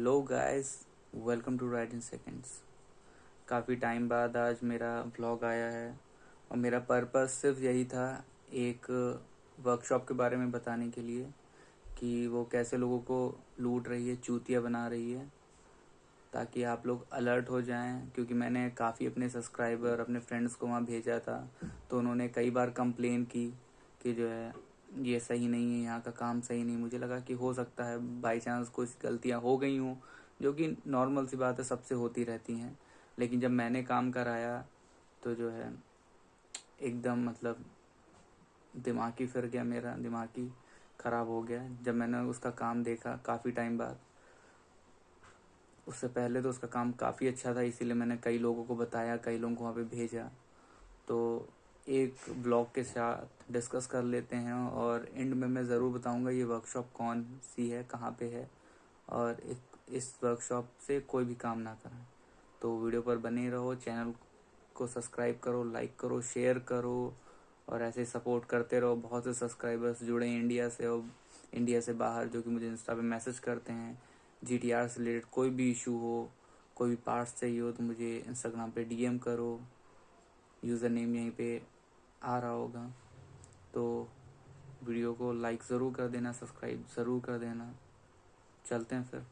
Hello guys, welcome to right in seconds. काफ़ी time बाद आज मेरा व्लॉग आया है और मेरा पर्पस सिर्फ यही था, एक वर्कशॉप के बारे में बताने के लिए कि वो कैसे लोगों को लूट रही है, चूतिया बना रही है, ताकि आप लोग अलर्ट हो जाएं। क्योंकि मैंने काफ़ी अपने सब्सक्राइबर, अपने फ्रेंड्स को वहाँ भेजा था, तो उन्होंने कई बार कंप्लेन की कि जो है ये सही नहीं है, यहाँ का काम सही नहीं। मुझे लगा कि हो सकता है बाई चांस कुछ गलतियाँ हो गई हों, जो कि नॉर्मल सी बात है, सबसे होती रहती हैं। लेकिन जब मैंने काम कराया तो जो है एकदम मतलब दिमाग ही फिर गया, मेरा दिमाग ही ख़राब हो गया जब मैंने उसका काम देखा काफ़ी टाइम बाद। उससे पहले तो उसका काम काफ़ी अच्छा था, इसीलिए मैंने कई लोगों को बताया, कई लोगों को वहाँ पे भेजा। तो एक ब्लॉग के साथ डिस्कस कर लेते हैं और एंड में मैं ज़रूर बताऊंगा ये वर्कशॉप कौन सी है, कहाँ पे है, और इस वर्कशॉप से कोई भी काम ना करें। तो वीडियो पर बने रहो, चैनल को सब्सक्राइब करो, लाइक करो, शेयर करो और ऐसे सपोर्ट करते रहो। बहुत से सब्सक्राइबर्स जुड़े हैं इंडिया से और इंडिया से बाहर, जो कि मुझे इंस्टा पे मैसेज करते हैं। GTR से रिलेटेड कोई भी इशू हो, कोई भी पार्ट्स चाहिए हो, तो मुझे इंस्टाग्राम पे DM करो। यूज़र नेम यहीं पे आ रहा होगा। तो वीडियो को लाइक ज़रूर कर देना, सब्सक्राइब ज़रूर कर देना। चलते हैं फिर।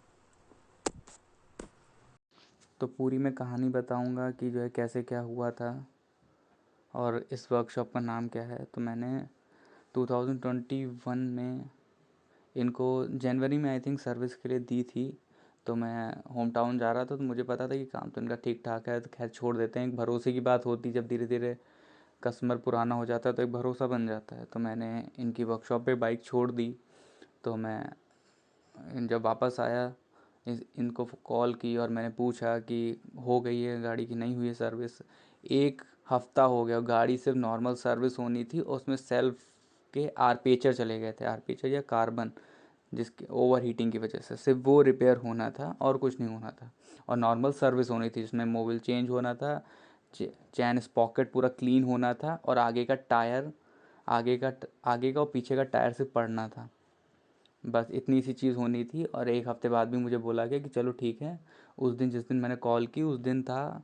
तो पूरी मैं कहानी बताऊंगा कि जो है कैसे क्या हुआ था और इस वर्कशॉप का नाम क्या है। तो मैंने 2021 में इनको जनवरी में आई थिंक सर्विस के लिए दी थी। तो मैं होम टाउन जा रहा था, तो मुझे पता था कि काम तो इनका ठीक ठाक है, तो खैर छोड़ देते हैं। एक भरोसे की बात होती, जब धीरे धीरे कस्टमर पुराना हो जाता है तो एक भरोसा बन जाता है। तो मैंने इनकी वर्कशॉप पे बाइक छोड़ दी। तो मैं जब वापस आया, इनको कॉल की और मैंने पूछा कि हो गई है गाड़ी की, नहीं हुई है सर्विस। एक हफ्ता हो गया, गाड़ी सिर्फ नॉर्मल सर्विस होनी थी और उसमें सेल्फ के आर्पेचर चले गए थे, आर्पेचर या कार्बन, जिसके ओवर हीटिंग की वजह से सिर्फ वो रिपेयर होना था और कुछ नहीं होना था। और नॉर्मल सर्विस होनी थी जिसमें मोबिल चेंज होना था, चैन स्पॉकेट पूरा क्लीन होना था और आगे का टायर, आगे का और पीछे का टायर सिर्फ पड़ना था। बस इतनी सी चीज़ होनी थी। और एक हफ्ते बाद भी मुझे बोला गया कि चलो ठीक है। उस दिन जिस दिन मैंने कॉल की उस दिन था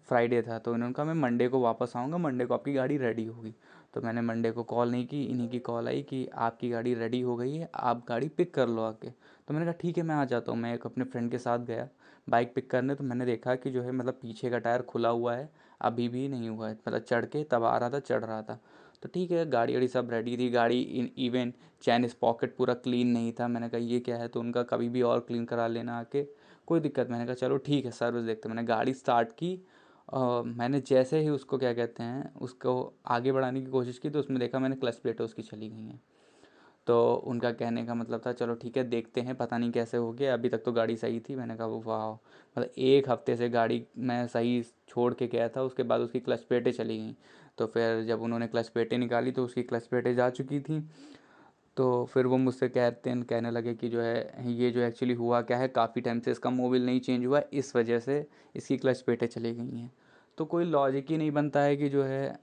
फ्राइडे था, तो इन्होंने कहा मैं मंडे को वापस आऊँगा, मंडे को आपकी गाड़ी रेडी होगी। तो मैंने मंडे को कॉल नहीं की, इन्हीं की कॉल आई कि आपकी गाड़ी रेडी हो गई है, आप गाड़ी पिक कर लो आके। तो मैंने कहा ठीक है, मैं आ जाता हूँ। मैं एक अपने फ्रेंड के साथ गया बाइक पिक करने। तो मैंने देखा कि जो है मतलब पीछे का टायर खुला हुआ है, अभी भी नहीं हुआ है, मतलब चढ़ के तब आ रहा था, चढ़ रहा था। तो ठीक है, गाड़ी वाड़ी सब रेडी थी। गाड़ी इवन चैन पॉकेट पूरा क्लीन नहीं था। मैंने कहा ये क्या है, तो उनका कभी भी और क्लीन करा लेना आके, कोई दिक्कत। मैंने कहा चलो ठीक है, सर्विस देखते। मैंने गाड़ी स्टार्ट की और मैंने जैसे ही उसको क्या कहते हैं, उसको आगे बढ़ाने की कोशिश की, तो उसमें देखा मैंने क्लच प्लेटें उसकी चली गई हैं। तो उनका कहने का मतलब था चलो ठीक है देखते हैं, पता नहीं कैसे हो गया, अभी तक तो गाड़ी सही थी। मैंने कहा वो वाह, मतलब एक हफ्ते से गाड़ी मैं सही छोड़ के गया था, उसके बाद उसकी क्लच प्लेटें चली गई। तो फिर जब उन्होंने क्लच प्लेटें निकाली तो उसकी क्लच प्लेटें जा चुकी थी। तो फिर वो मुझसे कहने लगे कि जो है ये जो एक्चुअली हुआ क्या है, काफ़ी टाइम से इसका मोबिल नहीं चेंज हुआ, इस वजह से इसकी क्लच प्लेटें चली गई हैं। तो कोई लॉजिक ही नहीं बनता है कि जो है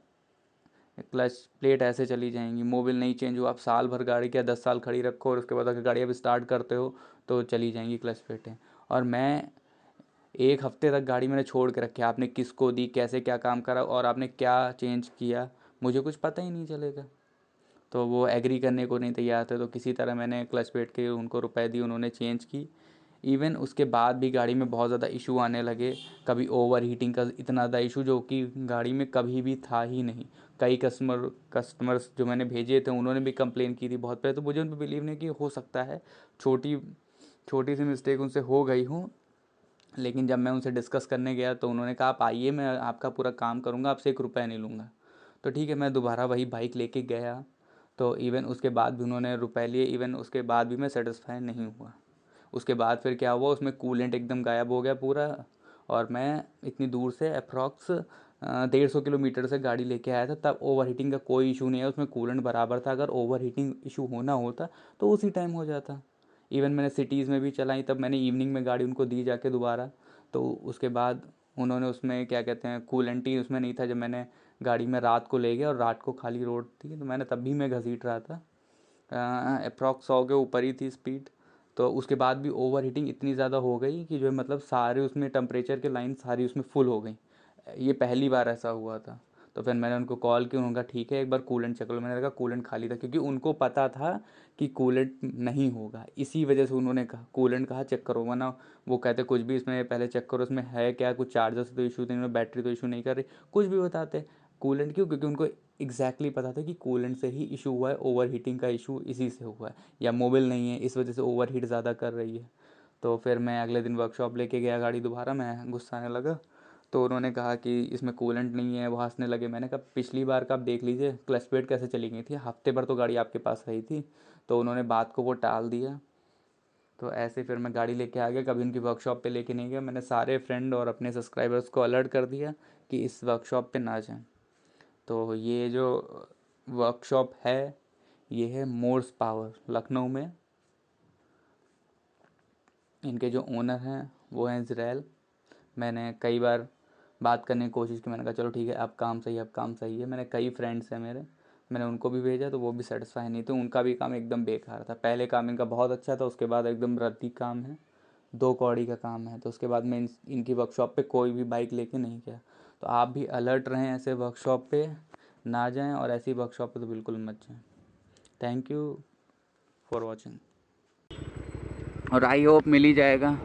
क्लच प्लेट ऐसे चली जाएंगी, मोबिल नहीं चेंज हुआ, आप साल भर गाड़ी क्या 10 साल खड़ी रखो और उसके बाद अगर गाड़ी अब स्टार्ट करते हो तो चली जाएंगी क्लच प्लेटें। और मैं एक हफ्ते तक गाड़ी मैंने छोड़ के रखी, आपने किसको दी, कैसे क्या काम करा और आपने क्या चेंज किया, मुझे कुछ पता ही नहीं चलेगा। तो वो एग्री करने को नहीं तैयार थे। तो किसी तरह मैंने क्लच प्लेट के उनको रुपए दिए, उन्होंने चेंज की। इवन उसके बाद भी गाड़ी में बहुत ज़्यादा इशू आने लगे। कभी ओवर हीटिंग का इतना ज़्यादा इशू जो कि गाड़ी में कभी भी था ही नहीं। कई कस्टमर्स जो मैंने भेजे थे उन्होंने भी कंप्लेन की थी बहुत पहले। तो मुझे उन पर बिलीव नहीं कि हो सकता है छोटी छोटी सी मिस्टेक उनसे हो गई हूँ। लेकिन जब मैं उनसे डिस्कस करने गया तो उन्होंने कहा आप आइए, मैं आपका पूरा काम करूँगा, आपसे 1 रुपया नहीं लूँगा। तो ठीक है, मैं दोबारा वही बाइक लेके गया। तो इवन उसके बाद भी उन्होंने रुपए लिए, इवन उसके बाद भी मैं सेटिस्फाई नहीं हुआ। उसके बाद फिर क्या हुआ, उसमें कूलेंट एकदम गायब हो गया पूरा। और मैं इतनी दूर से अप्रॉक्स 150 किलोमीटर से गाड़ी लेके आया था, तब ओवर हीटिंग का कोई इशू नहीं है, उसमें कूलेंट बराबर था। अगर ओवर हीटिंग इशू होना होता तो उसी टाइम हो जाता। इवन मैंने सिटीज़ में भी चलाई, तब मैंने इवनिंग में गाड़ी उनको दी जाके दोबारा। तो उसके बाद उन्होंने उसमें क्या कहते हैं, कूलेंट ही उसमें नहीं था। जब मैंने गाड़ी में रात को ले गया और रात को खाली रोड थी, तो मैंने तब भी मैं घसीट रहा था, अप्रॉक्स 100 के ऊपर ही थी स्पीड। तो उसके बाद भी ओवर हीटिंग इतनी ज़्यादा हो गई कि जो है मतलब सारे उसमें टेम्परेचर के लाइन सारी उसमें फुल हो गई। ये पहली बार ऐसा हुआ था। तो फिर मैंने उनको कॉल किया, उन्होंने कहा ठीक है एक बार कूलेंट चेक लो। मैंने कहा कूलेंट खाली था, क्योंकि उनको पता था कि कूलेंट नहीं होगा, इसी वजह से उन्होंने कहा कूलेंट कहा चेक करो, वरना वो कहते कुछ भी इसमें पहले चेक करो इसमें है क्या, कुछ चार्जर से तो इशू नहीं, बैटरी तो इशू नहीं कर रही, कुछ भी बताते। कूलेंट क्यों? क्योंकि उनको एग्जैक्टली पता था कि कूलेंट से ही इशू हुआ है, ओवर हीटिंग का इशू इसी से हुआ है, या मोबिल नहीं है इस वजह से ओवर हीट ज़्यादा कर रही है। तो फिर मैं अगले दिन वर्कशॉप लेके गया गाड़ी दोबारा, मैं गुस्सा आने लगा। तो उन्होंने कहा कि इसमें कूलेंट नहीं है, वो हंसने लगे। मैंने कहा पिछली बार का आप देख लीजिए क्लच प्लेट कैसे चली गई थी, हफ्ते भर तो गाड़ी आपके पास रही थी। तो उन्होंने बात को वो टाल दिया। तो ऐसे फिर मैं गाड़ी लेके आ गया, कभी उनकी वर्कशॉप पे लेके नहीं गया। मैंने सारे फ्रेंड और अपने सब्सक्राइबर्स को अलर्ट कर दिया कि इस वर्कशॉप पे ना जाएं। तो ये जो वर्कशॉप है ये है मोर्स पावर, लखनऊ में। इनके जो ओनर हैं वो हैं इज़राइल। मैंने कई बार बात करने की कोशिश की, मैंने कहा चलो ठीक है अब काम सही है, अब काम सही है। मैंने कई फ्रेंड्स हैं मेरे, मैंने उनको भी भेजा तो वो भी सेटिस्फाई नहीं थे, उनका भी काम एकदम बेकार था। पहले काम इनका बहुत अच्छा था, उसके बाद एकदम रद्दी काम है, 2 कौड़ी का काम है। तो उसके बाद मैं इनकी वर्कशॉप पे कोई भी बाइक लेके नहीं गया। तो आप भी अलर्ट रहें, ऐसे वर्कशॉप पे ना जाएं, और ऐसी वर्कशॉप पे तो बिल्कुल मत जाएं। थैंक यू फॉर वॉचिंग, और आई होप मिल ही जाएगा।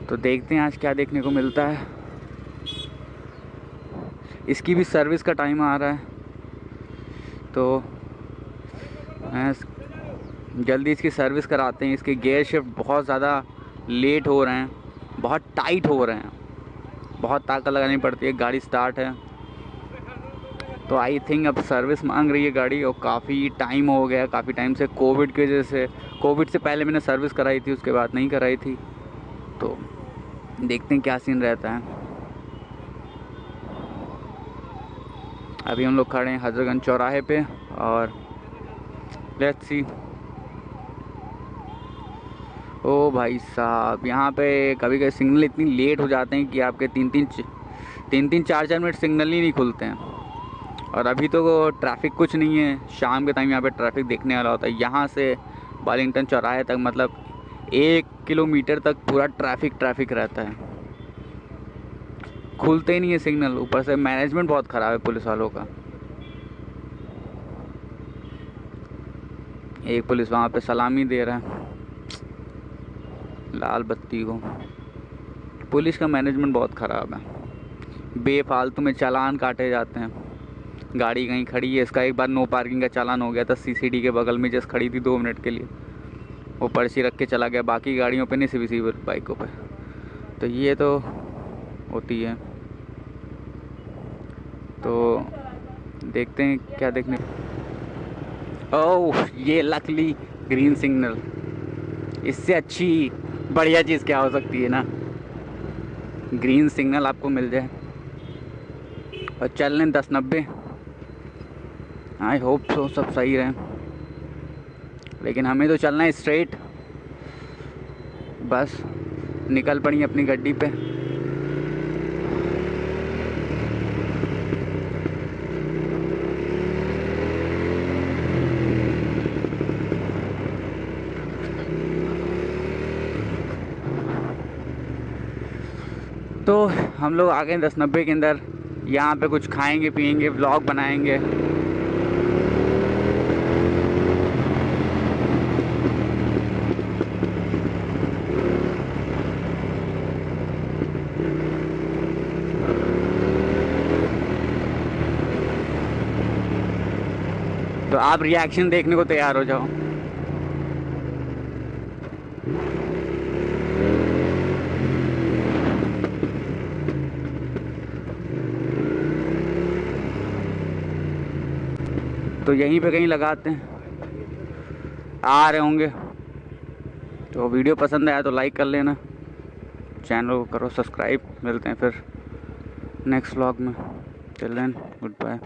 तो देखते हैं आज क्या देखने को मिलता है। इसकी भी सर्विस का टाइम आ रहा है, तो जल्दी इसकी सर्विस कराते हैं। इसके गियर शिफ्ट बहुत ज़्यादा लेट हो रहे हैं, बहुत टाइट हो रहे हैं, बहुत ताकत लगानी पड़ती है, गाड़ी स्टार्ट है। तो आई थिंक अब सर्विस मांग रही है गाड़ी, और काफ़ी टाइम हो गया, काफ़ी टाइम से कोविड की वजह से। कोविड से पहले मैंने सर्विस कराई थी, उसके बाद नहीं कराई थी। तो देखते हैं क्या सीन रहता है। अभी हम लोग खड़े हैं हजरतगंज चौराहे पे, और लेट्स सी। ओ भाई साहब, यहाँ पे कभी कभी सिग्नल इतनी लेट हो जाते हैं कि आपके तीन 4 मिनट सिग्नल ही नहीं खुलते हैं। और अभी तो ट्रैफिक कुछ नहीं है, शाम के टाइम यहाँ पे ट्रैफिक देखने वाला होता है। यहाँ से वालिंगटन चौराहे तक मतलब 1 किलोमीटर तक पूरा ट्रैफिक रहता है, खुलते ही नहीं है सिग्नल। ऊपर से मैनेजमेंट बहुत ख़राब है पुलिस वालों का। एक पुलिस वहाँ पे सलामी दे रहा है लाल बत्ती को। पुलिस का मैनेजमेंट बहुत ख़राब है, बेफालतू में चालान काटे जाते हैं। गाड़ी कहीं खड़ी है, इसका एक बार नो पार्किंग का चालान हो गया था, सीसीडी के बगल में जस्ट खड़ी थी 2 मिनट के लिए, वो पर्ची रख के चला गया, बाकी गाड़ियों पे नहीं, सिर्फ बाइकों पे। तो ये तो होती है। तो देखते हैं क्या देखने। ओह, ये लकली ग्रीन सिग्नल, इससे अच्छी बढ़िया चीज़ क्या हो सकती है ना, ग्रीन सिग्नल आपको मिल जाए और चल लें 10-90। आई होप तो सब सही रहे, लेकिन हमें तो चलना है स्ट्रेट। बस निकल पड़ी अपनी गड्डी पे। तो हम लोग आ गए 10-90 के अंदर। यहाँ पे कुछ खाएंगे पिएंगे, व्लॉग बनाएंगे। तो आप रिएक्शन देखने को तैयार हो जाओ। तो यहीं पे कहीं लगाते हैं, आ रहे होंगे। तो वीडियो पसंद आया तो लाइक कर लेना, चैनल को करो सब्सक्राइब। मिलते हैं फिर नेक्स्ट व्लॉग में। Till then good bye.